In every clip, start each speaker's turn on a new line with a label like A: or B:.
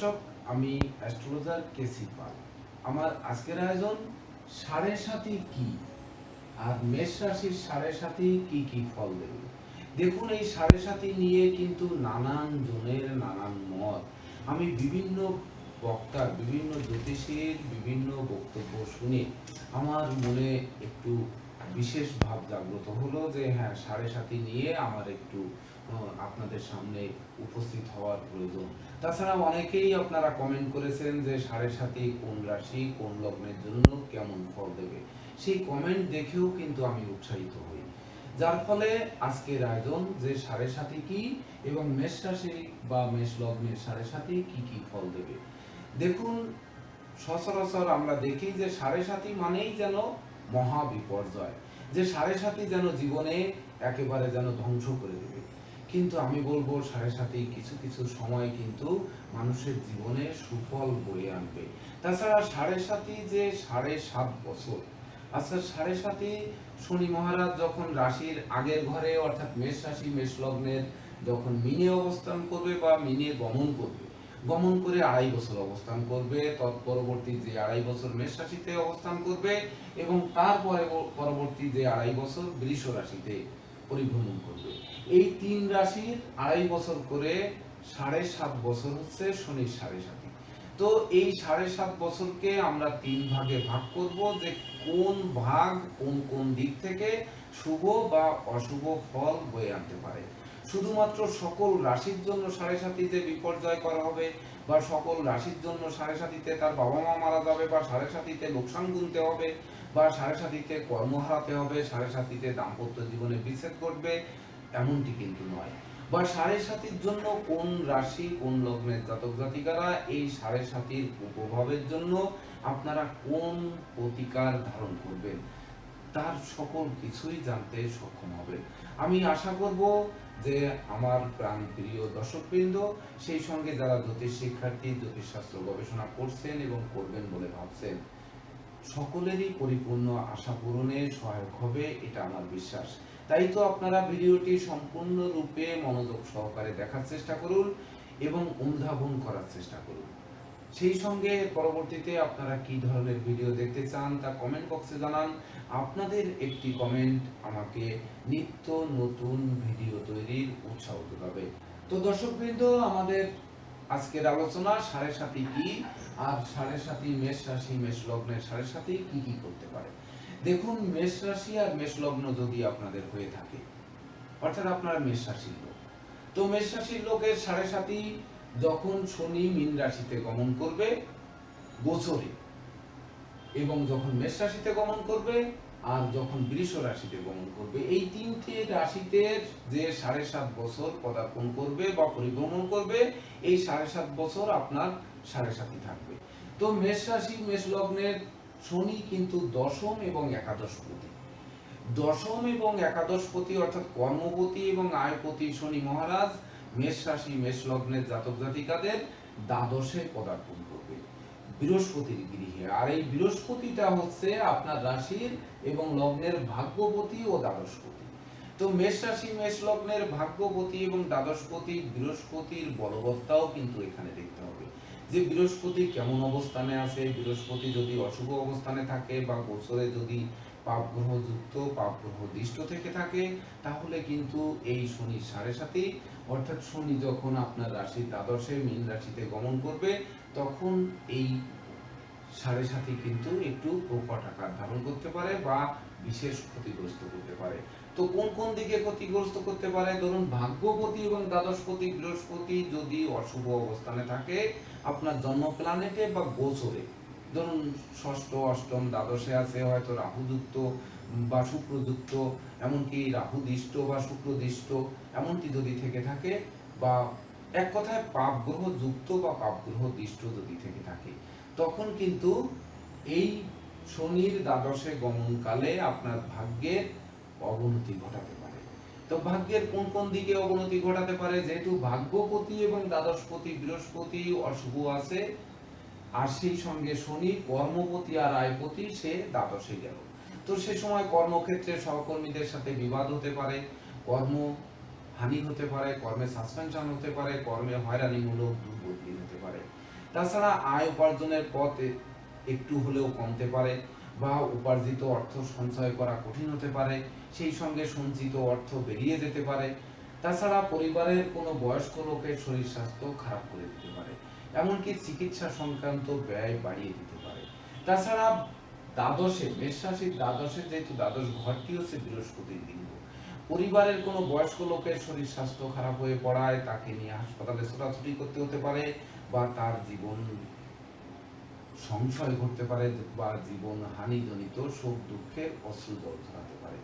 A: দর্শক, আমি অ্যাস্ট্রোলজার কেসি পাল। আমার আজকের আয়োজন সাড়ে সাতি কি, আর মেষ রাশির সাড়ে সাতি কি কি ফল দেবে। দেখুন, এই সাড়ে সাতি নিয়ে কিন্তু নানান জনের নানান মত। আমি বিভিন্ন বক্তার, বিভিন্ন জ্যোতিষীর বিভিন্ন বক্তব্য শুনে আমার মনে একটু বিশেষ ভাব জাগ্রত হলো যে হ্যাঁ, সাড়ে সাতি নিয়ে আমার একটু আপনাদের সামনে উপস্থিত হওয়ার প্রয়োজন। তাছাড়া অনেকেই আপনারা কমেন্ট করেছেন যে সাড়ে সাতি কোন রাশি কোন লগ্নের জন্য কেমন ফল দেবে। সেই কমেন্ট দেখেও কিন্তু আমি উৎসাহিত হই, যার ফলে আজকের আয়োজন যে সাড়ে সাতি কি এবং মেষ রাশি বা মেষ লগ্নের সাড়ে সাতি কি কি ফল দেবে। দেখুন, সচরাচর আমরা দেখি যে সাড়ে সাতি মানেই যেন মহা বিপর্যয়, যে সাড়ে সাতি যেন জীবনে একেবারে যেন ধ্বংস করে দেবে। কিন্তু আমি বলবো সাড়ে সাতি কিছু কিছু সময় কিন্তু মানুষের জীবনে সুফল বয়ে আনবে। তাছাড়া সাড়ে সাতি যে 7.5 বছর, আচ্ছা, সাড়ে সাতি শনি মহারাজ যখন রাশির আগের ঘরে অর্থাৎ মেষ রাশি মেষ লগ্নের যখন মিনে অবস্থান করবে বা মিনে গমন করবে, গমন করে 2.5 বছর অবস্থান করবে, তৎপরবর্তী যে 2.5 বছর মেষ রাশিতে অবস্থান করবে এবং তারপরে পরবর্তী যে 2.5 বছর বৃষ রাশিতে পরিভ্রমণ করবে। এই 3 রাশির 2.5 বছর করে 7.5 বছর হচ্ছে শনির সাড়ে সাতি। তো এই 7.5 বছরকে আমরা 3 ভাগে ভাগ করব, যে কোন ভাগ কোন কোন দিক থেকে শুভ বা অশুভ ফল বয়ে আনতে পারে। শুধুমাত্র সকল রাশির জন্য সাড়ে সাতি যে বিপর্যয় করা হবে, বা সকল রাশির জন্য সাড়ে সাতিতে তার বাবা মা মারা যাবে, বা সাড়ে সাতিতে লোকসান গুনতে হবে, বা সাড়ে সাতিতে কর্ম হারাতে হবে, সাড়ে সাতিতে দাম্পত্য জীবনে বিচ্ছেদ ঘটবে, এমনটি কিন্তু নয়। বা সাড়ে সাতির জন্য কোন রাশি কোন লগ্নের জাতক জাতিকারা এই সাড়ে সাতির প্রভাবের জন্য আপনারা কোন প্রতিকার ধারণ করবেন, তার সকল কিছুই জানতে সক্ষম হবে। আমি আশা করব যে আমার প্রাণ প্রিয় দর্শকবৃন্দ, সেই সঙ্গে যারা জ্যোতিষ শিক্ষার্থী, জ্যোতিষশাস্ত্র গবেষণা করছেন এবং করবেন বলে ভাবছেন, সকলেরই পরিপূর্ণ আশা পূরণে সহায়ক হবে, এটা আমার বিশ্বাস। তাই তো আপনারা ভিডিওটি সম্পূর্ণরূপে মনোযোগ সহকারে দেখার চেষ্টা করুন এবং অনুধাবন করার চেষ্টা করুন। সেই সঙ্গে পরবর্তীতে আপনারা কি ধরনের ভিডিও দেখতে চান তা কমেন্ট বক্সে জানান। আপনাদের একটি কমেন্ট আমাকে নিত্য নতুন ভিডিও তৈরির উৎসাহ যোগাবে। তো দর্শকবৃন্দ, আমাদের আজকের আলোচনা সাড়ে সাতি কি, আর সাড়ে সাতি মেষ রাশি মেষ লগ্নের সাড়ে সাতি কি কি করতে পারে। দেখুন, মেষ রাশি আর মেষ লগ্ন যদি আপনাদের হয়ে থাকে, অর্থাৎ আপনারা মেষ রাশির লোক, তো মেষ রাশির লোকের সাড়ে সাতি যখন শনি মীন রাশিতে গমন করবে গোচরে, এবং যখন মেষ রাশিতে গমন করবে আর যখন বৃষ রাশিতে গমন করবে, এই তিনটে রাশিতে যে 7.5 বছর পদার্পণ করবে বা পরিভ্রমণ করবে, এই 7.5 বছর আপনার সাড়ে সাতি থাকবে। তো মেষ রাশি মেষ লগ্নের শনি কিন্তু দশম এবং একাদশপতি। দশম এবং একাদশপতি অর্থাৎ কর্মপতি এবং আয়পতি শনি মহারাজ মেষ রাশি মেষ লগ্নের জাতক জাতিকাদের দ্বাদশে পদার্পণ করবে বৃহস্পতির গৃহে। আর এই বৃহস্পতিটা হচ্ছে আপনার রাশির এবং লগ্নের ভাগ্যপতি ও দ্বাদশপতি। তো মেষ রাশি মেষ লগ্নের ভাগ্যপতি এবং দ্বাদশপতি বৃহস্পতির বলবত্তাও কিন্তু এখানে দেখতে হবে, যে বৃহস্পতি কেমন অবস্থানে আছে। বৃহস্পতি যদি অশুভ অবস্থানে থাকে বা গোচরে যদি পাপ গ্রহ যুক্ত, পাপ গ্রহ দৃষ্ট থেকে থাকে, তাহলে কিন্তু এই শনির সাড়ে সাতি, অর্থাৎ শনি যখন আপনার রাশির দ্বাদশে মীন রাশিতে গমন করবে, তখন এই সাড়ে সাতি কিন্তু একটু প্রকট আকার ধারণ করতে পারে বা বিশেষ ক্ষতিগ্রস্ত করতে পারে। তো কোন কোন দিকে ক্ষতিগ্রস্ত করতে পারে? ধরুন, ভাগ্যপতি এবং দ্বাদশপতি বৃহস্পতি যদি অশুভ অবস্থানে থাকে আপনার জন্ম প্ল্যানেটে বা গোচরে, ধরুন ষষ্ঠ অষ্টম দ্বাদশে আছে, হয়তো রাহুযুক্ত বা শুক্রযুক্ত, এমনকি রাহুদৃষ্ট বা শুক্রদৃষ্ট, এমনটি যদি থেকে থাকে, বা এক কথায় পাপ গ্রহ যুক্ত বা পাপ গ্রহ দৃষ্ট যদি থেকে থাকে, তখন কিন্তু এই শনির দ্বাদশে গমনকালে আপনার ভাগ্যের অবনতি ঘটাতে পারে। তো ভাগ্যের কোন কোন দিকে অবনতি ঘটাতে পারে? যেহেতু ভাগ্যপতি এবং দ্বাদশপতি বৃহস্পতি অশুভ আছে, আর সেই সঙ্গে শনি কর্মপতি আর আয়পতি সে দ্বাদশে গেল, তো সে সময় কর্মক্ষেত্রে সহকর্মীদের সাথে বিবাদ হতে পারে, কর্ম হানি হতে পারে, কর্মে সাসপেনশন হতে পারে, কর্মে হয়রানিমূলক দুর্বৃত্তি হতে পারে। তাছাড়া আয় উপার্জনের পথ একটু হলেও কমতে পারে, বা উপার্জিত অর্থ সঞ্চয় করা কঠিন হতে পারে, সেই সঙ্গে সঞ্চিত অর্থ বেরিয়ে যেতে পারে। তাছাড়া পরিবারের কোনো বয়স্ক লোকের শরীর স্বাস্থ্য খারাপ করে দিতে পারে, এমনকি চিকিৎসা সংক্রান্ত ব্যয় বাড়িয়ে দিতে পারে। তাছাড়া দ্বাদশে, মেষ রাশির দ্বাদশে, যেহেতু দ্বাদশ ঘরটি হচ্ছে বৃহস্পতির লিঙ্গ, পরিবারের কোনো বয়স্ক লোকের শরীর স্বাস্থ্য খারাপ হয়ে পড়ায় তাকে নিয়ে হাসপাতালে ছোটাছুটি করতে হতে পারে, বা তার জীবন সংশয় ঘটতে পারে, বা জীবন হানিজনিত শোক দুঃখের অশ্রু জল ঝরাতে পারে।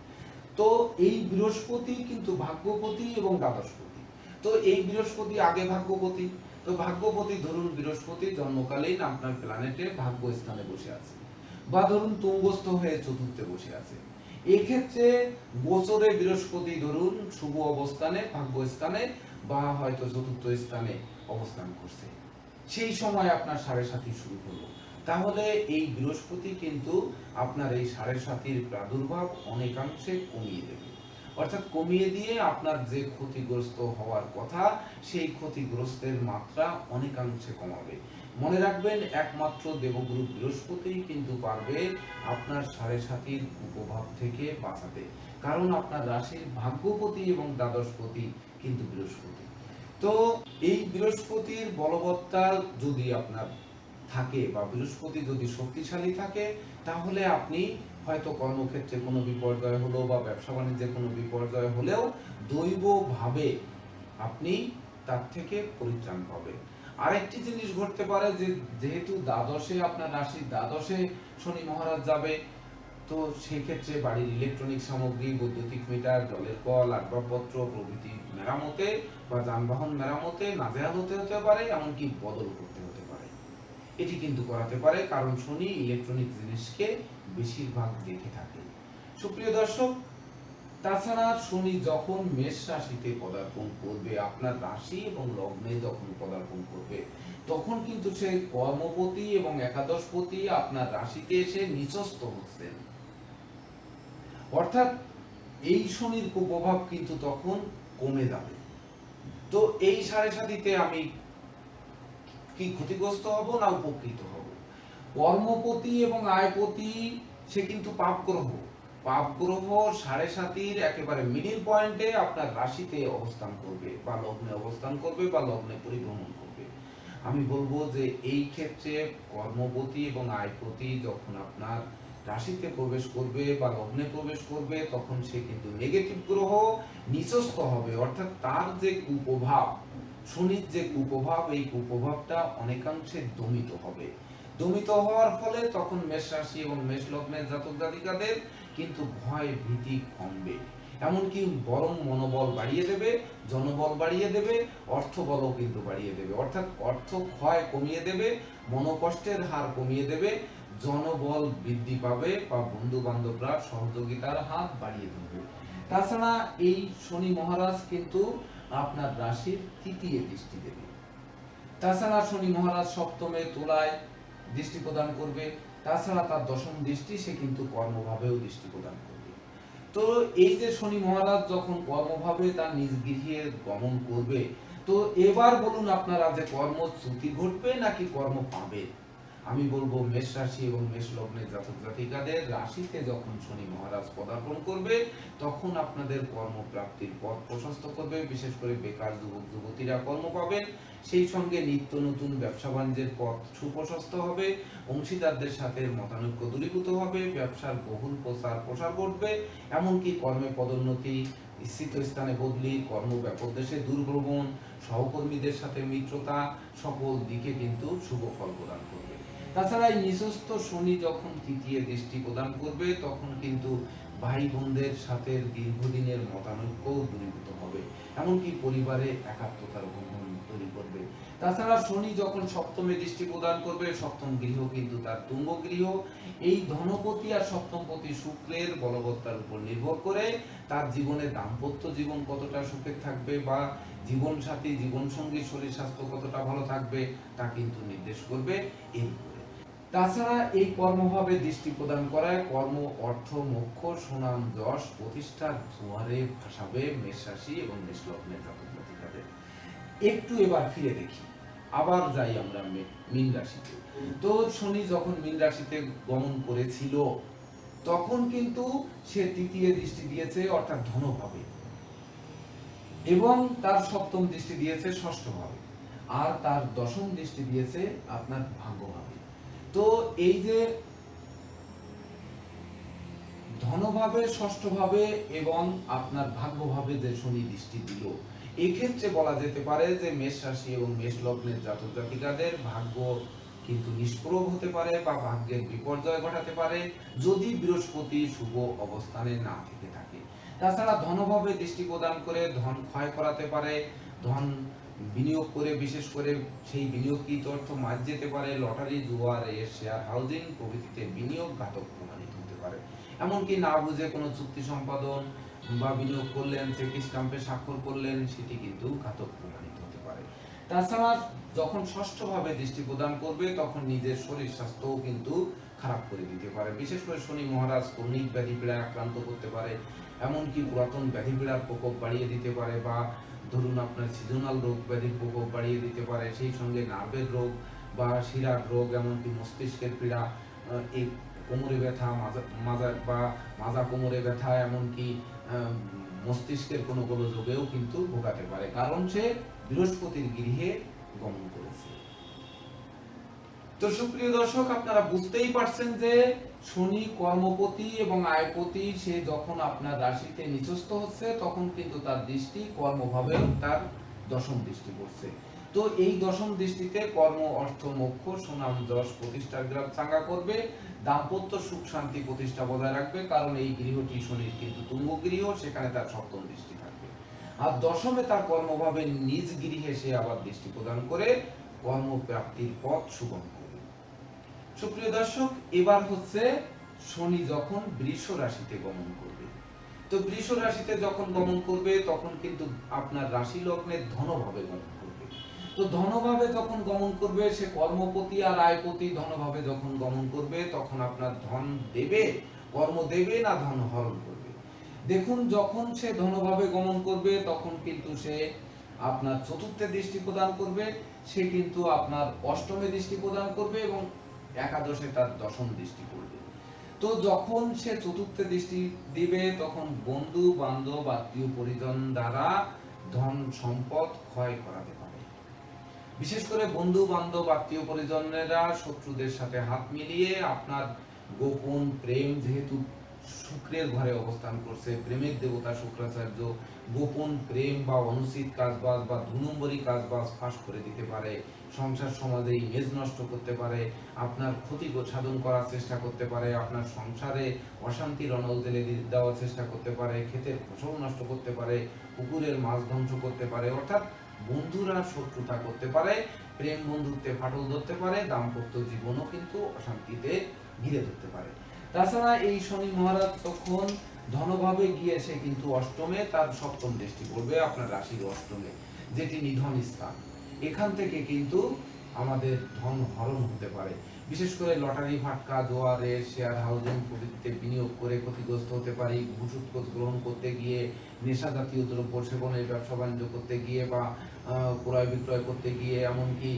A: তো এই বৃহস্পতি কিন্তু ভাগ্যপতি এবং দ্বাদশপতি। তো এই বৃহস্পতি আগে ভাগ্যপতি। তো ভাগ্যপতি ধরুন বৃহস্পতি জন্মকালীন আপনার প্ল্যানেটে ভাগ্য স্থানে বসে আছে, বা ধরুন তুঙ্গস্থ হয়ে চতুর্থে বসে আছে। এক্ষেত্রে গোচরে বৃহস্পতি ধরুন শুভ অবস্থানে, ভাগ্য স্থানে, বা হয়তো চতুর্থ স্থানে অবস্থান করছে, সেই সময় আপনার সাড়ে সাথী শুরু হলো। তাহলে এই বৃহস্পতি কিন্তু আপনার এই সাড়ে সাথীর প্রাদুর্ভাব অনেকাংশে কমিয়ে দেবে, অর্থাৎ কমিয়ে দিয়ে আপনার যে ক্ষতিগ্রস্ত হওয়ার কথা সেই ক্ষতিগ্রস্তের মাত্রা অনেকাংশে কমাবে। মনে রাখবেন, একমাত্র দেবগুরু বৃহস্পতি কিন্তু পারবে আপনার সাড়ে সাথীর কুপ্রভাব থেকে বাঁচাতে, কারণ আপনার রাশির ভাগ্যপতি এবং দ্বাদশপতি কিন্তু বৃহস্পতি। তো এই বৃহস্পতির বলবত্তা যদি আপনার থাকে, বা বৃহস্পতি যদি শক্তিশালী থাকে, তাহলে আপনি হয়তো কর্মক্ষেত্রে কোনো বিপর্যয় হলো, বা ব্যবসা বাণিজ্যে কোনো বিপর্যয় হলেও দৈবভাবে আপনি তার থেকে পরিত্রাণ পাবেন। আরেকটি জিনিস ঘটতে পারে যে, যেহেতু দ্বাদশে, আপনার রাশির দ্বাদশে শনি মহারাজ যাবে, তো সেই ক্ষেত্রে বাড়ির ইলেকট্রনিক সামগ্রী, বৈদ্যুতিক মিটার, জলের কল, আসবাবপত্র প্রভৃতি মেরামতে বা যানবাহন মেরামতে নাজেহাল হতে পারে, এমনকি বদল করতে হতে পারে। এটি কিন্তু করাতে পারে, কারণ শনি ইলেকট্রনিক জিনিসকে বেশিরভাগ দেখে থাকে। সুপ্রিয় দর্শক, তাছাড়া শনি যখন মেষ রাশিতে পদার্পণ করবে, আপনার রাশি এবং লগ্নে যখন পদার্পণ করবে, তখন কিন্তু সে কর্মপতি এবং একাদশপতি আপনার রাশিতে এসে নিচস্থ হচ্ছেন। অর্থাৎ এই শনির কুপ্রভাব কিন্তু তখন কমে যাবে। তো এই সাড়ে সাথীতে আমি কি ক্ষতিগ্রস্ত হব না উপকৃত হব? কর্মপতি এবং আয়পতি সে কিন্তু পাপ গ্রহ। পাপ গ্রহ সাড়ে সাতির একেবারে মিডিল পয়েন্টে আপনার রাশিতে অবস্থান করবে, বা লগ্নে অবস্থান করবে, বা লগ্নে পরিভ্রমণ করবে। আমি বলবো যে এই ক্ষেত্রে কর্মপতি এবং আয়পতি যখন আপনার রাশিতে প্রবেশ করবে বা লগ্নে প্রবেশ করবে, তখন সে কিন্তু নেগেটিভ গ্রহ, নিচস্থ হবে। অর্থাৎ তার যে কুপ্রভাব, শনির যে কুপ্রভাব, এই কুপ্রভাবটা অনেকাংশে দমিত হবে। দমিত হওয়ার ফলে তখন মেষ রাশি এবং মেষ লগ্নের জাতক জাতিকাদের কিন্তু ভয় ভীতি কমবে, এমনকি বরং মনোবল বাড়িয়ে দেবে, জনবল বাড়িয়ে দেবে, অর্থবলও কিন্তু বাড়িয়ে দেবে। অর্থাৎ অর্থ ক্ষয় কমিয়ে দেবে, মনোকষ্টের হার কমিয়ে দেবে, জনবল বৃদ্ধি পাবে, বা বন্ধু বান্ধবরা সহযোগিতার হাত বাড়িয়ে দেবে। তাছাড়া এই শনি মহারাজ কিন্তু আপনার রাশির তৃতীয় দৃষ্টি দেবে। তাছাড়া শনি মহারাজ সপ্তমে তুলায় দৃষ্টি প্রদান করবে। তাছাড়া তার দশম দৃষ্টি সে কিন্তু কর্মভাবেও দৃষ্টি প্রদান করবে। তো এই যে শনি মহারাজ যখন কর্মভাবে তার নিজ গৃহে গমন করবে, তো এবার বলুন আপনারা, যে কর্মচ্যুতি ঘটবে নাকি কর্ম পাবে? আমি বলবো মেষ রাশি এবং মেষ লগ্নের জাতক জাতিকাদের রাশিতে যখন শনি মহারাজ পদার্পণ করবে, তখন আপনাদের কর্মপ্রাপ্তির পথ প্রশস্ত করবে। বিশেষ করে বেকার যুবক যুবতীরা কর্ম পাবেন, সেই সঙ্গে নিত্য নতুন ব্যবসা বাণিজ্যের পথ সুপ্রশস্ত হবে, অংশীদারদের সাথে মতানৈক্য দূরীভূত হবে, ব্যবসার বহুল প্রসার ঘটবে, এমনকি কর্মে পদোন্নতি, স্থিত স্থানে বদলি, কর্ম ব্যাপক দেশে দূরভ্রমণ, সহকর্মীদের সাথে মিত্রতা, সকল দিকে কিন্তু শুভ ফল প্রদান করবে। তাছাড়া এই নিচস্থ শনি যখন তৃতীয় দৃষ্টি প্রদান করবে, তখন কিন্তু ভাই বোনদের সাথে দীর্ঘদিনের মতানৈক্য দূরীভূত হবে, এমনকি পরিবারে একাত্মতার বন্ধন তৈরি করবে। তাছাড়া শনি যখন সপ্তমে দৃষ্টি প্রদান করবে, সপ্তম গৃহ কিন্তু তার তুঙ্গ গৃহ। এই ধনপতি আর সপ্তমপতি শুক্রের বলবত্তার উপর নির্ভর করে তার জীবনে দাম্পত্য জীবন কতটা সুখে থাকবে, বা জীবন সাথী জীবন সঙ্গীর শরীর স্বাস্থ্য কতটা ভালো থাকবে, তা কিন্তু নির্দেশ করবে এই। তাছাড়া এই কর্মভাবে দৃষ্টি প্রদান করায় কর্ম, অর্থ, মোক্ষ, সুনাম, যশ, প্রতিষ্ঠার জোয়ারে ভাসাবে মেষ রাশি এবং মেষ লগ্নের জাতক জাতিকাদের। একটু এবার ফিরে দেখি, আবার যাই আমরা মীন রাশিতে। তো শনি যখন মীন রাশিতে গমন করেছিল তখন কিন্তু সে তৃতীয় দৃষ্টি দিয়েছে অর্থাৎ ধনভাবে, এবং তার সপ্তম দৃষ্টি দিয়েছে ষষ্ঠভাবে, আর তার দশম দৃষ্টি দিয়েছে আপনার ভাগ্যভাবে। তো এই যে ধনভাবে, ষষ্ঠভাবে এবং আপনার ভাগ্যভাবে যে শনি দৃষ্টি দিল, এক্ষেত্রে বলা যেতে পারে যে মেষ রাশি এবং মেষ লগ্নের জাতক জাতিকাদের ভাগ্য কিন্তু নিষ্প্রভ হতে পারে বা ভাগ্যের বিপর্যয় ঘটাতে পারে যদি বৃহস্পতি শুভ অবস্থানে না থেকে থাকে। তাছাড়া ধনভাবে দৃষ্টি প্রদান করে ধন ক্ষয় করাতে পারে, ধন বিনিয়োগ করে বিশেষ করে সেই বিনিয়োগকৃত অর্থ মার যেতে পারে, লটারি, জুয়া, রেস, শেয়ার, হাউজিং প্রভৃতিতে বিনিয়োগ ঘাতক প্রমাণিত হতে পারে। এমনকি না বুঝে কোনো চুক্তি সম্পাদন বা বিনিয়োগ করলেন, চেক স্ট্যাম্পে স্বাক্ষর করলেন, সেটি কিন্তু ঘাতক প্রমাণিত হতে পারে। তাছাড়া যখন ষষ্ঠভাবে দৃষ্টি প্রদান করবে তখন নিজের শরীর স্বাস্থ্যও কিন্তু খারাপ করে দিতে পারে। বিশেষ করে শনি মহারাজ ক্রনিক ব্যাধি পীড়ায় আক্রান্ত করতে পারে, এমনকি পুরাতন ব্যাধি পীড়ার প্রকোপ বাড়িয়ে দিতে পারে, বা ধরুন আপনার সিজনাল রোগ ব্যাধির প্রকোপ বাড়িয়ে দিতে পারে, সেই সঙ্গে নার্ভের রোগ বা শিরার রোগ, এমনকি মস্তিষ্কের পীড়া, এই কোমরে ব্যথা, মাজা কোমরে ব্যথা, এমনকি মস্তিষ্কের কোনো গোলযোগেও কিন্তু ভোগাতে পারে, কারণ সে বৃহস্পতির গৃহে গমন করেছে। তো সুপ্রিয় দর্শক, আপনারা বুঝতেই পারছেন যে শনি কর্মপতি এবং আয়পতি, সে যখন আপনার রাশিতে নিচস্থ হচ্ছে তখন কিন্তু তার দৃষ্টি কর্মভাবে তার দশম দৃষ্টি পড়ছে। তো এই দশম দৃষ্টিতে কর্ম, অর্থ, মোক্ষ, সুনাম, যশ, প্রতিষ্ঠার গ্রাম চাঙ্গা করবে, দাম্পত্য সুখ শান্তি প্রতিষ্ঠা বজায় রাখবে, কারণ এই গৃহটি শনির কিন্তু তুঙ্গ গৃহ, সেখানে তার সপ্তম দৃষ্টি থাকবে। আর দশমে তার কর্মভাবে নিজ গৃহে সে আবার দৃষ্টি প্রদান করে কর্মপ্রাপ্তির পথ সুগম করবে। সুপ্রিয় দর্শক, এবার হচ্ছে শনি যখন বৃষ রাশিতে গমন করবে। তো বৃষ রাশিতে যখন গমন করবে তখন কিন্তু আপনার রাশি লগ্নের ধনভাবে গমন করবে। তো ধনভাবে যখন গমন করবে, সে কর্মপতি আর আয়পতি, ধনভাবে যখন গমন করবে তখন আপনার ধন দেবে, কর্ম দেবে না ধন হরণ করবে। দেখুন, যখন সে ধনভাবে গমন করবে তখন কিন্তু সে আপনার চতুর্থে দৃষ্টি প্রদান করবে, সে কিন্তু আপনার অষ্টমে দৃষ্টি প্রদান করবে এবং একাদশে তার দশম দৃষ্টি পড়বে। তো যখন সে চতুর্থে দৃষ্টি দিবে তখন বন্ধু বান্ধব আত্মীয় পরিজন দ্বারা ধন সম্পদ ক্ষয় করাতে পারে। বিশেষ করে বন্ধু বান্ধব আত্মীয় পরিজনেরা শত্রুদের সাথে হাত মিলিয়ে আপনার গোপন প্রেম, যেহেতু শুক্রের ঘরে অবস্থান করছে, প্রেমের দেবতা শুক্রাচার্য, গোপন প্রেম বা অনুচিত কাজবাজ বা 2 নম্বরী কাজবাজ ফাঁস করে দিতে পারে, সংসার সমাজে ইমেজ নষ্ট করতে পারে, আপনার ক্ষতি সাধন করার চেষ্টা করতে পারে, আপনার সংসারে অশান্তির অনল জেলে দেওয়ার চেষ্টা করতে পারে, ক্ষেতের ফসল নষ্ট করতে পারে, পুকুরের মাছ ধ্বংস করতে পারে, অর্থাৎ বন্ধুরা শত্রুতা করতে পারে, প্রেম বন্ধুত্বে ফাটল ধরতে পারে, দাম্পত্য জীবনও কিন্তু অশান্তিতে ঘিরে ধরতে পারে। তাছাড়া এই শনি মহারাজ তখন ধনভাবে গিয়ে সে কিন্তু অষ্টমে তার সপ্তম দৃষ্টি পড়বে আপনার রাশির অষ্টমে, যেটি নিধন স্থান। এখান থেকে কিন্তু আমাদের ধন হরণ হতে পারে। বিশেষ করে লটারি, ফাটকা, জোয়া, রেস, শেয়ার, হাউজিং প্রভৃতিতে বিনিয়োগ করে ক্ষতিগ্রস্ত হতে পারি, ঘুষ ঘুষ গ্রহণ করতে গিয়ে, নেশা জাতীয় দ্রব্য সেবনের ব্যবসা বাণিজ্য করতে গিয়ে বা ক্রয় বিক্রয় করতে গিয়ে, এমনকি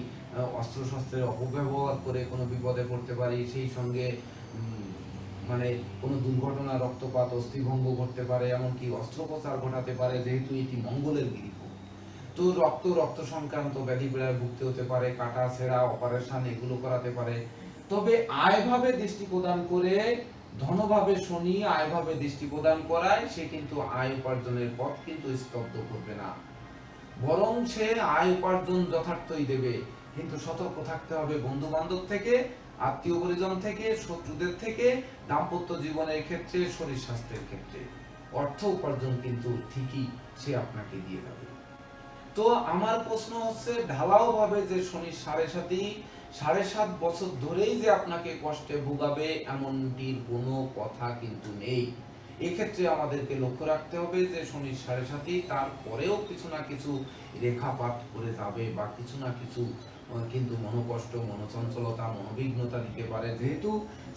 A: অস্ত্র শস্ত্রের অপব্যবহার করে কোনো বিপদে পড়তে পারি, সেই সঙ্গে মানে কোনো দুর্ঘটনা, রক্তপাত, অস্থিভঙ্গ ঘটতে পারে, এমনকি অস্ত্রোপচার ঘটাতে পারে, যেহেতু এটি মঙ্গলের গৃহ। তো রক্ত সংক্রান্ত ব্যাধি পীড়ায় ভুগতে হতে পারে, কাটা ছেঁড়া অপারেশন এগুলো করাতে পারে। তবে আয়ভাবে দৃষ্টি প্রদান করে, ধনভাবে শনি আয়ভাবে দৃষ্টি প্রদান করায় সে কিন্তু আয় উপার্জনের পথ কিন্তু স্তব্ধ করবে না, বরং সে আয় উপার্জন যথার্থই দেবে। কিন্তু সতর্ক থাকতে হবে বন্ধু বান্ধব থেকে, আত্মীয় পরিজন থেকে, শত্রুদের থেকে, দাম্পত্য জীবনের ক্ষেত্রে, শরীর স্বাস্থ্যের ক্ষেত্রে। অর্থ উপার্জন কিন্তু ঠিকই সে আপনাকে দিয়ে যাবে। তো আমার প্রশ্ন হচ্ছে, ঢালাও ভাবে যে শনি 7.5 বছর ধরেই যে আপনাকে কষ্টে ভোগাবে এমনটির কোনো কথা কিন্তু নেই। এক্ষেত্রে আমাদেরকে লক্ষ্য রাখতে হবে যে শনি 7.5 তারপরেও কিছু না কিছু রেখাপাত করে যাবে, বা কিছু না কিছু কিন্তু মনোকষ্ট, মনোচঞ্চলতা, মনোবিঘ্নতা দিতে পারে। যেহেতু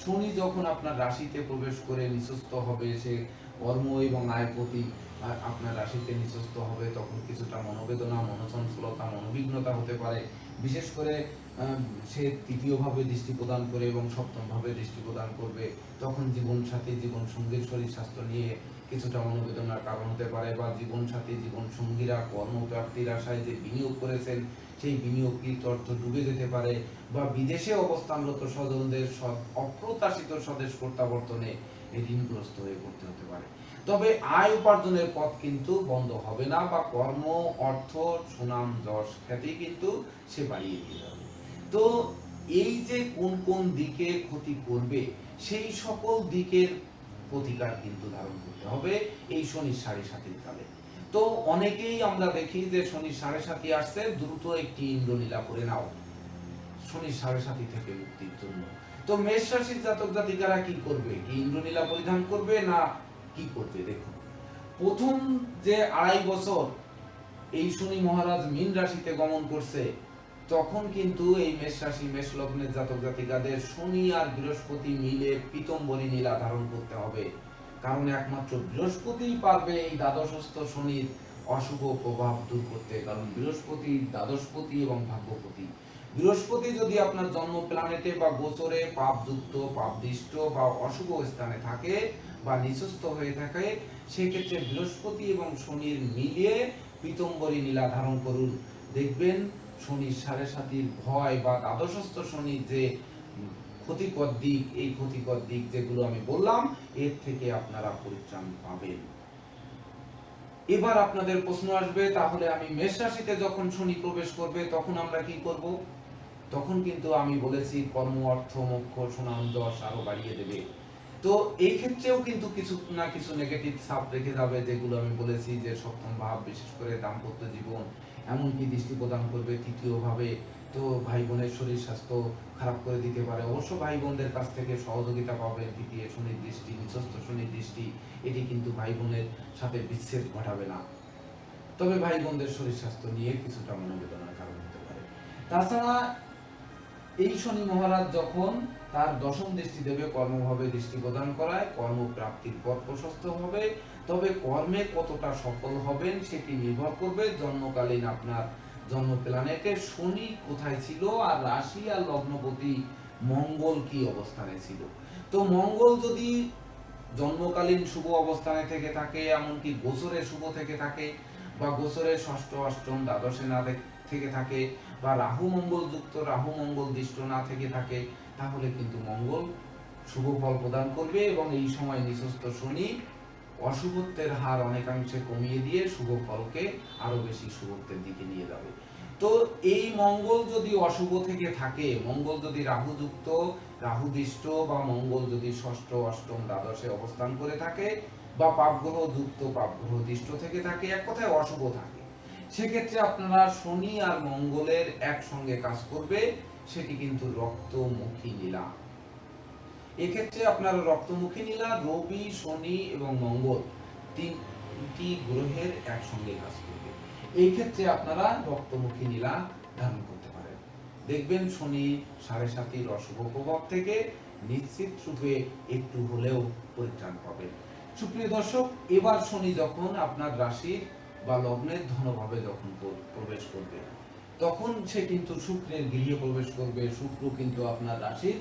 A: শনি যখন আপনার রাশিতে প্রবেশ করে নিঃস্ত হবে, সে কর্ম এবং আয়পতি আপনার রাশিতে নিঃস্ত হবে, তখন কিছুটা মনোবেদনা, মনোচঞ্চলতা, মনোবিঘ্নতা হতে পারে। বিশেষ করে সে তৃতীয়ভাবে দৃষ্টি প্রদান করে এবং সপ্তমভাবে দৃষ্টি প্রদান করবে, তখন জীবনসাথী জীবন সঙ্গীর শরীর স্বাস্থ্য নিয়ে কিছুটা মনোবেদনার কারণ হতে পারে, বা জীবনসাথী জীবন সঙ্গীরা কর্মপ্রাপ্তির আশায় যে বিনিয়োগ করেছেন সেই বিনিয়োগকৃত অর্থ ডুবে যেতে পারে, বা বিদেশে অবস্থানরত স্বজনদের অপ্রত্যাশিত স্বদেশ প্রত্যাবর্তনে ঋণগ্রস্ত হয়ে পড়তে হতে পারে। তবে আয় উপার্জনের পথ কিন্তু বন্ধ হবে না, বা কর্ম, অর্থ, সুনাম, যশ, খ্যাতি কিন্তু সে বাড়িয়ে দিয়ে যাবে। তো এই যে কোন কোন দিকে ক্ষতি করবে সেই সকল দিকের প্রতিকার কিন্তু ধারণ করতে হবে এই শনির 7.5 কালে। তো অনেকেই আমরা দেখি যে শনির 7.5 আসছে, দ্রুত একটি ইন্দ্রনীলা পরে নাও শনির 7.5 থেকে মুক্তির জন্য। তো মেষ রাশির জাতক জাতিকারা কি করবে? কি ইন্দ্রনীলা পরিধান করবে না কি করবে? দেখুন, প্রথম যে 2.5 বছর এই শনি মহারাজ মীন রাশিতে গমন করছে, তখন কিন্তু এই মেষ রাশি মেষ লগ্নের জাতক জাতিকাদের শনি আর বৃহস্পতি মিলে পীতম্বরী নীলা ধারণ করতে হবে। কারণ একমাত্র বৃহস্পতিই পারবে এই দ্বাদশস্থ শনির অশুভ প্রভাব দূর করতে। কারণ বৃহস্পতি দ্বাদশপতি এবং ভাগ্যপতি। বৃহস্পতি যদি আপনার জন্ম প্ল্যানেটে বা গোচরে পাপযুক্ত, পাপদিষ্ট বা অশুভ স্থানে থাকে বা নিচস্থ হয়ে থাকে, সেক্ষেত্রে বৃহস্পতি এবং শনির মিলিয়ে পীতম্বরী নীলা ধারণ করুন। দেখবেন শনির 7.5 ভয় বা দ্বাদশস্থ শনির যে ক্ষতিকর দিক, এই ক্ষতিকর দিক যেগুলো আমি বললাম, এর থেকে আপনারা পরিত্রাণ পাবেন। এবার আপনাদের প্রশ্ন আসবে, তাহলে আমি মেষ রাশিতে যখন শনি প্রবেশ করবে তখন আমরা কি করব? তখন কিন্তু আমি বলেছি কর্ম, অর্থ, মোক্ষ, সুনাম, যশ আরো বাড়িয়ে দেবে। তো এই ক্ষেত্রেও কিন্তু কিছু না কিছু নেগেটিভ ছাপ রেখে যাবে, যেগুলো আমি বলেছি যে সপ্তম ভাব বিশেষ করে দাম্পত্য জীবন এমনকি দৃষ্টি প্রদান করবে তৃতীয় ভাবে। তো ভাই বোনের শরীর স্বাস্থ্য খারাপ করে দিতে পারে। অবশ্য ভাই বোনদের কাছ থেকে সহযোগিতা পাবে তৃতীয় শনির দৃষ্টি, নিচস্থ শনির দৃষ্টি, এটি কিন্তু ভাই বোনের সাথে বিচ্ছেদ ঘটাবে না, তবে ভাই বোনদের শরীর স্বাস্থ্য নিয়ে কিছুটা মনোবেদনার কারণ হতে পারে। তাছাড়া এই শনি মহারাজ যখন তার দশম দৃষ্টি দেবে, কর্মভাবে দৃষ্টি প্রদান করায় কর্মপ্রাপ্তির পথ প্রশস্ত হবে। তবে কর্মে কতটা সফল হবেন সেটি নির্ভর করবে জন্মকালীন আপনার জন্ম প্ল্যানেটে শনি কোথায় ছিল, আর রাশি আর লগ্নপতি মঙ্গল কি অবস্থানে ছিল। তো মঙ্গল যদি জন্মকালীন শুভ অবস্থানে থেকে থাকে, এমনকি গোচরে শুভ থেকে থাকে, বা গোচরে ষষ্ঠ, অষ্টম, দ্বাদশে না থেকে থাকে, বা রাহু মঙ্গল যুক্ত, রাহু মঙ্গল দৃষ্ট না থেকে থাকে, তাহলে কিন্তু মঙ্গল শুভ ফল প্রদান করবে এবং এই সময় নিচস্থ শনি অশুভত্বের হার অনেকাংশে কমিয়ে দিয়ে শুভ ফলকে আরো বেশি শুভত্বের দিকে নিয়ে যাবে। তো এই মঙ্গল যদি অশুভ থেকে থাকে, মঙ্গল যদি রাহু যুক্ত, রাহু দৃষ্ট, বা মঙ্গল যদি ষষ্ঠ, অষ্টম, দ্বাদশে অবস্থান করে থাকে, বা পাপগ্রহ যুক্ত, পাপগ্রহ দৃষ্ট থেকে থাকে, এক কথায় অশুভ থাকে, সেক্ষেত্রে আপনারা শনি আর মঙ্গলের একসঙ্গে কাজ করবে, সেটি কিন্তু রক্তমুখী নীলা। এক্ষেত্রে আপনারা রক্তমুখী নীলা রবি, শনি এবং মঙ্গল তিনটি গ্রহের একসঙ্গে কাজ করবে। এই ক্ষেত্রে আপনারা রক্তমুখী নীলা ধারণ করতে পারেন। দেখবেন শনি 7.5 অশুভ প্রভাব থেকে নিশ্চিত রূপে একটু হলেও পরিত্রাণ পাবেন। সুপ্রিয় দর্শক, এবার শনি যখন আপনার রাশির বা লগ্নের ধনভাবে যখন প্রবেশ করবে, তখন সে কিন্তু শুক্রের গৃহে প্রবেশ করবে। শুক্র কিন্তু আপনার রাশির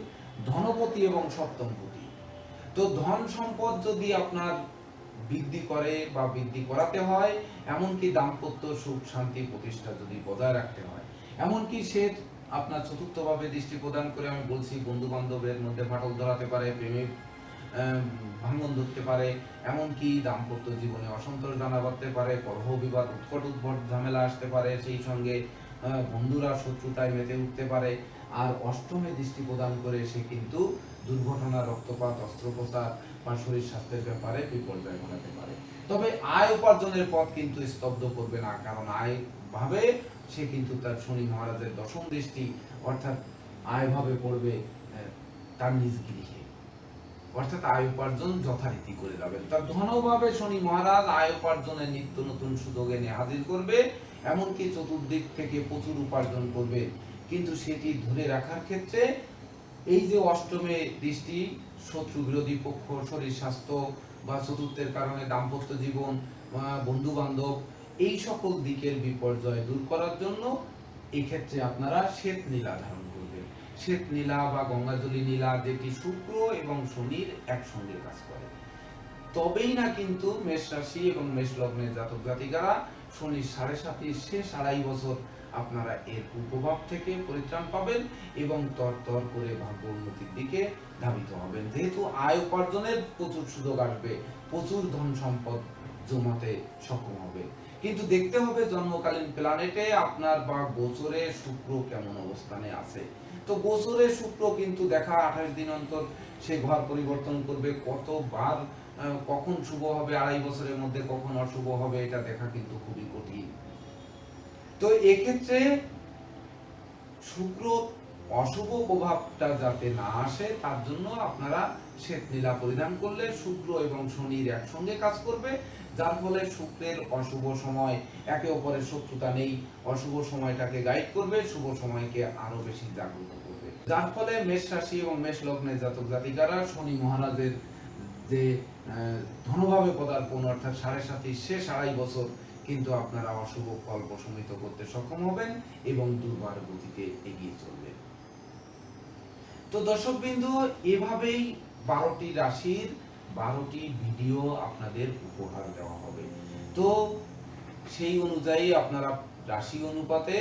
A: ধনপতি এবং সপ্তমপতি। তো ধন সম্পদ যদি আপনার বৃদ্ধি করে বা বৃদ্ধি করাতে হয়, এমনকি দাম্পত্য সুখ শান্তি প্রতিষ্ঠা যদি বজায় রাখতে হয়, এমনকি সে আপনার চতুর্থভাবে দৃষ্টি প্রদান করে, আমি বলছি বন্ধু বান্ধবের মধ্যে ফাটল ধরাতে পারে, প্রেমে ভাঙন ধরতে পারে, এমনকি দাম্পত্য জীবনে অসন্তোষ দানা বাঁধতে পারে, কলহ বিবাদ, উৎকট উদ্ভট ঝামেলা আসতে পারে, সেই সঙ্গে বন্ধুরা শত্রুতায় মেতে উঠতে পারে। আর অষ্টমে দৃষ্টি প্রদান করে সে কিন্তু দুর্ঘটনা, রক্তপাত, অস্ত্রোপচার বা শরীর স্বাস্থ্যের ব্যাপারে বিপর্যয় ঘটাতে পারে। তবে আয় উপার্জনের পথ কিন্তু স্তব্ধ করবে না, কারণ আয় ভাবে সে কিন্তু তার শনি মহারাজের দশম দৃষ্টি, অর্থাৎ আয় ভাবে পড়বে তার নিজ গৃহে, অর্থাৎ আয় উপার্জন যথারীতি করে যাবেন। তার ধনভাবে শনি মহারাজ আয় উপার্জনের নিত্য নতুন সুযোগ এনে হাজির করবে, এমনকি চতুর্দিক থেকে প্রচুর উপার্জন করবে। কিন্তু সেটি ধরে রাখার ক্ষেত্রে এই যে অষ্টমে দৃষ্টি, শত্রু বিরোধী পক্ষ, শরীর স্বাস্থ্য বা চতুর্থের কারণে দাম্পত্য জীবন, বন্ধু বান্ধব, এই সকল দিকের বিপর্যয় দূর করার জন্য এই ক্ষেত্রে আপনারা শ্বেত নীলা ধারণ করবেন। শ্বেত নীলা বা গঙ্গাজলি নীলা, যেটি শুক্র এবং শনির একসঙ্গে কাজ করে। তবেই না কিন্তু মেষ রাশি এবং মেষ লগ্নের জাতক জাতিকারা শনির 7.5 শেষ 2.5 বছর আপনারা এর কুপ্রভাব থেকে পরিত্রাণ পাবেন এবং তরতর করে ভাগ্য উন্নতির দিকে ধাবিত হবেন। যেহেতু আয় উপার্জনের প্রচুর সুযোগ আসবে, প্রচুর ধন সম্পদ জমাতে সক্ষম হবে। কিন্তু দেখতে হবে জন্মকালীন প্ল্যানেটে আপনার বা গোচরে শুক্র কেমন অবস্থানে আছে। তো গোচরে শুক্র কিন্তু দেখা 28 দিন অন্তর সে ঘর পরিবর্তন করবে। কতবার কখন শুভ হবে, 2.5 বছরের মধ্যে কখন অশুভ হবে, এটা দেখা কিন্তু খুবই কঠিন। তো এক্ষেত্রে শুক্র অশুভ প্রভাবটা যাতে না আসে তার জন্য আপনারা শ্বেত নীলা পরিধান করলে শুক্র এবং শনির একসঙ্গে কাজ করবে, যার ফলে শুক্রের অশুভ সময়, একে অপরের শত্রুতা নেই, অশুভ সময়টাকে গাইড করবে, শুভ সময়কে আরো বেশি জাগ্রত করবে। যার ফলে মেষ রাশি এবং মেষ লগ্নের জাতক জাতিকারা শনি মহারাজের যে ধনভাবে পদার্পণ অর্থাৎ 7.5 শেষ 2.5 বছর কিন্তু আপনারা অশুভ ফল প্রশমিত করতে সক্ষম হবেন এবং দুর্বার গতিতে এগিয়ে চলবেন। তো দর্শকবৃন্দ, এভাবেই 12টি রাশির 12টি ভিডিও আপনাদের উপহার দেওয়া হবে। তো সেই অনুযায়ী আপনারা রাশি অনুপাতে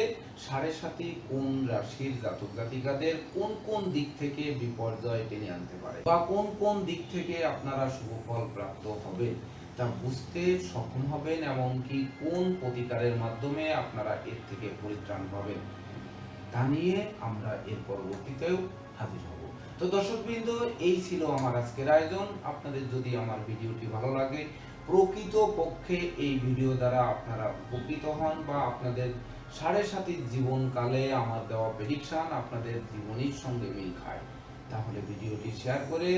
A: 7.5 কোন রাশির জাতক জাতিকাদের কোন কোন দিক থেকে বিপর্যয় টেনে আনতে পারে বা কোন কোন দিক থেকে আপনারা শুভ ফল প্রাপ্ত হবেন তা বুঝতে সক্ষম হবেন, এমনকি কোন প্রতিকারের মাধ্যমে আপনারা এর থেকে পরিত্রাণ পাবেন তা নিয়ে আমরা এর পরবর্তীতেও হাজির হব। তো দর্শকবৃন্দ, এই ছিল আমার আজকের আয়োজন। আপনাদের যদি আমার ভিডিওটি ভালো লাগে, প্রকৃত পক্ষে এই ভিডিও দ্বারা আপনারা উপকৃত হন বা আপনাদের 7.5 জীবনকালে আমার দেওয়া প্রেডিকশন আপনাদের জীবনের সঙ্গে মিল খায়, তাহলে ভিডিওটি শেয়ার করে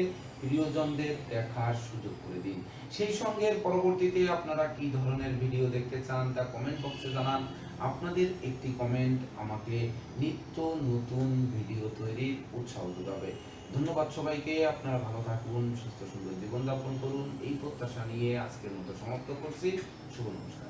A: প্রিয়জনদের দেখার সুযোগ করে দিন। সেই সঙ্গে পরবর্তীতে আপনারা কি ধরনের ভিডিও দেখতে চান তা কমেন্ট বক্সে জানান। আপনাদের একটি কমেন্ট আমাকে নিত্য নতুন ভিডিও তৈরির উৎসাহ যোগাবে। ধন্যবাদ সবাইকে। আপনারা ভালো থাকুন, সুস্থ সুন্দর জীবনযাপন করুন, এই প্রত্যাশা নিয়ে আজকের মতো সমাপ্ত করছি। শুভ নমস্কার।